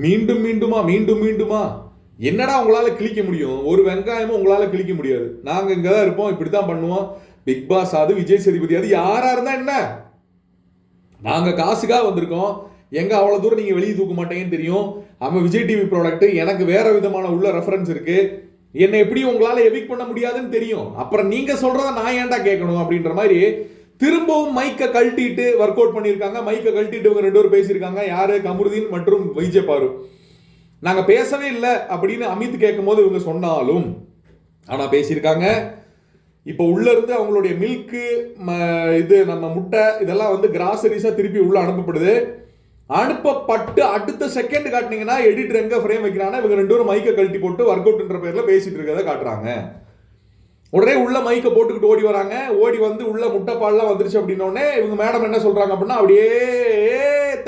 மீண்டும் மீண்டுமா மீண்டும் மீண்டுமா என்னடா உங்களால கிழிக்க முடியும்? ஒரு வெங்காயமும் உங்களால கிழிக்க முடியாது. நாங்க இங்கதான் இருப்போம், இப்படித்தான் பண்ணுவோம். பிக் பாஸ் அது, விஜய் சேதுபதி அது, யாரா இருந்தா என்ன? நாங்க காசுக்காக வந்திருக்கோம். எங்க அவ்வளவு தூரம் நீங்க வெளியே தூக்க மாட்டேங்கன்னு தெரியும். அவன் விஜய் டிவி ப்ராடக்ட், எனக்கு வேற விதமான உள்ள ரெஃபரன்ஸ் இருக்கு. என்னை எப்படி உங்களால எவிக் பண்ண முடியாதுன்னு தெரியும். அப்புறம் நீங்க சொல்றத நான் ஏன்டா கேட்கணும் அப்படின்ற மாதிரி திரும்பவும் மைக்கை கழட்டிட்டு ஒர்க் அவுட் பண்ணியிருக்காங்க. மைக்கை கழட்டிட்டு இவங்க 2 பேரும் பேசியிருக்காங்க. யாரு? கமருதீன் மற்றும் விஜய் பாரு. நாங்க பேசவே இல்லை அப்படின்னு அமித் கேட்கும் போது இவங்க சொன்னாலும் ஆனா பேசியிருக்காங்க. இப்போ உள்ள இருந்து அவங்களுடைய மில்க்கு, இது நம்ம முட்டை, இதெல்லாம் வந்து கிராசரிஸா திருப்பி உள்ள அனுப்பப்படுது. அனுப்பப்பட்டு அடுத்த செகண்ட் காட்டினீங்கன்னா எடிட்டர் எங்க ஃப்ரேம் வைக்கிறாங்கன்னா இவங்க 2 பேரும் மைக்கை கழட்டி போட்டு ஒர்க் அவுட்ன்ற பேர்ல பேசிட்டு இருக்கிறத காட்டுறாங்க. உடனே உள்ள மைக்கை போட்டுக்கிட்டு ஓடி வராங்க. ஓடி வந்து உள்ள முட்டைப்பால்லாம் வந்துருச்சு அப்படின்னோடனே இவங்க மேடம் என்ன சொல்றாங்க அப்படின்னா, அப்படியே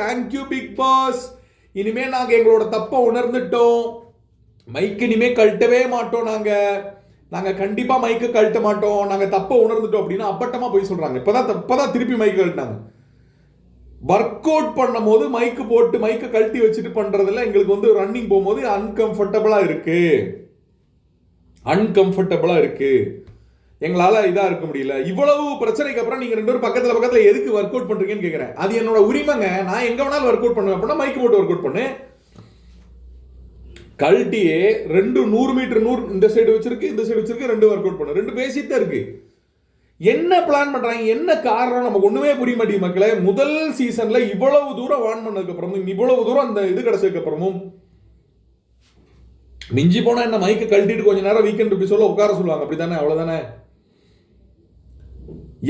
தேங்க்யூ பிக் பாஸ், இனிமே நாங்க எங்களோட தப்பை உணர்ந்துட்டோம், மைக்கு இனிமே கழட்டவே மாட்டோம், நாங்க கண்டிப்பா மைக்கை கழட்ட மாட்டோம், நாங்க தப்பை உணர்ந்துட்டோம் அப்படின்னு அப்பட்டமா போய் சொல்றாங்க. இப்பதான் திருப்பி மைக்கு கழட்டினாங்க. ஒர்க் அவுட் பண்ணும் போது மைக்கு போட்டு மைக்கை கழட்டி வச்சுட்டு பண்றதுல எங்களுக்கு வந்து ரன்னிங் போகும்போது அன்கம்ஃபர்டபுளா இருக்கு, எங்களால இதா இருக்க முடியல. இவ்வளவு பிரச்சனைக்கு அப்புறம் நீங்க 2 பேரும் பக்கத்துல எதுக்கு ஒர்க் அவுட் பண்றீங்கன்னு கேக்குறேன். அது என்னோட உரிமைங்க. நான் எங்க வேணாலும் ஒர்க் அவுட் பண்ணுவேன் அப்படின்னா மைக் போட்டு ஒர்க் அவுட் பண்ணு. கழட்டியே 100 மீட்டர் இந்த சைடு வச்சிருக்கு, இந்த சைடு வச்சிருக்கு, 2 ஒர்க் அவுட் பண்ணு. 2 பேசிட்டு தான் இருக்கு. என்ன பிளான் பண்றாங்க, என்ன காரணம் நமக்கு ஒண்ணுமே புரிய மாட்டேங்குது மக்களே. முதல் சீசன்ல இவ்வளவு தூரம் வான் பண்ணதுக்கு அப்புறமும், இவ்வளவு தூரம் அந்த இது கிடைச்சதுக்கு அப்புறமும், மிஞ்சி போனா என்ன மைக்கு கழட்டிட்டு கொஞ்ச நேரம் வீக்கெண்ட் எபிசோட்ல உட்கார சொல்லுவாங்க, அப்படித்தானே? அவ்வளவுதானே.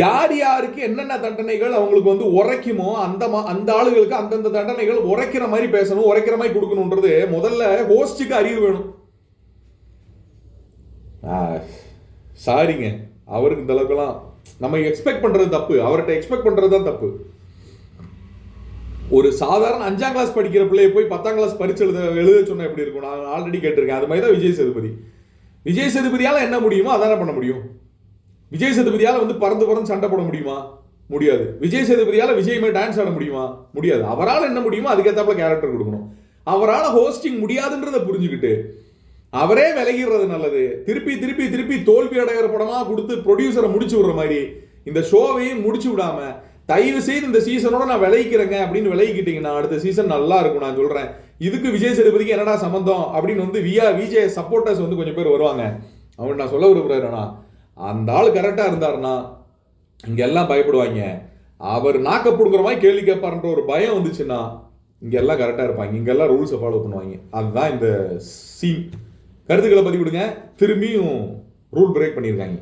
யார் யாருக்கு என்னென்ன தண்டனைகள் அவங்களுக்கு வந்து உரைக்குமோ அந்த ஆளுகளுக்கு அந்தந்த தண்டனைகள் உரைக்கிற மாதிரி பேசணும், உரைக்கிற மாதிரி கொடுக்கணும்ன்றது முதல்ல ஹோஸ்டுக்கு அறிவு வேணும். சாரிங்க, அவருக்கு இந்த அளவுக்குலாம் நம்ம எக்ஸ்பெக்ட் பண்றது தப்பு, அவர்கிட்ட எக்ஸ்பெக்ட் பண்றது தான் தப்பு. ஒரு சாதாரண 5ஆம் கிளாஸ் படிக்கிற பிள்ளைய போய் 10ஆம் கிளாஸ் பரிச்சு எழுத சொன்னா எப்படி இருக்கும்? நான் ஆல்ரெடி கேட்டிருக்கேன். அது மாதிரி தான் விஜய் சேதுபதியால என்ன முடியுமோ அதான பண்ண முடியும். விஜய் சேதுபதியால வந்து பறந்து சண்டை போட முடியுமா? முடியாது. விஜய் சேதுபதியால விஜய் மாதிரி டான்ஸ் ஆட முடியுமா? முடியாது. அவரால் என்ன முடியுமோ அதுக்கேற்றாப்புல கேரக்டர் கொடுக்கணும். அவரால் ஹோஸ்டிங் முடியாதுன்றதை புரிஞ்சுக்கிட்டு அவரே விலகிறது நல்லது. திருப்பி தோல்வி அடைகிற படமா கொடுத்து ப்ரொடியூசரை முடிச்சு விடுற மாதிரி இந்த ஷோவையும் முடிச்சு விடாம தயவு செய்து இந்த சீசனோட நான் விளைவிக்கிறேங்க அப்படின்னு விளைவிக்கிட்டீங்கன்னா அடுத்த சீசன் நல்லா இருக்கும். நான் சொல்றேன். இதுக்கு விஜய் சேதுபதிக்கு என்னடா சம்பந்தம் அப்படின்னு வந்து விஜய் சப்போர்ட்டர்ஸ் வந்து கொஞ்சம் பேர் வருவாங்க. அவன் நான் சொல்ல விரும்புறேன்னா, அந்த ஆள் கரெக்டா இருந்தாருன்னா இங்க எல்லாம் பயப்படுவாங்க. அவர் நாக்க புடுங்குற மாதிரி கேள்வி கேட்பாருன்ற ஒரு பயம் வந்துச்சுன்னா இங்க எல்லாம் கரெக்டா இருப்பாங்க, இங்க எல்லாம் ரூல்ஸை ஃபாலோ பண்ணுவாங்க. அதுதான் இந்த சீன். கருத்துக்களை பதிவிடுங்க. திரும்பியும் ரூல் பிரேக் பண்ணியிருக்காங்க.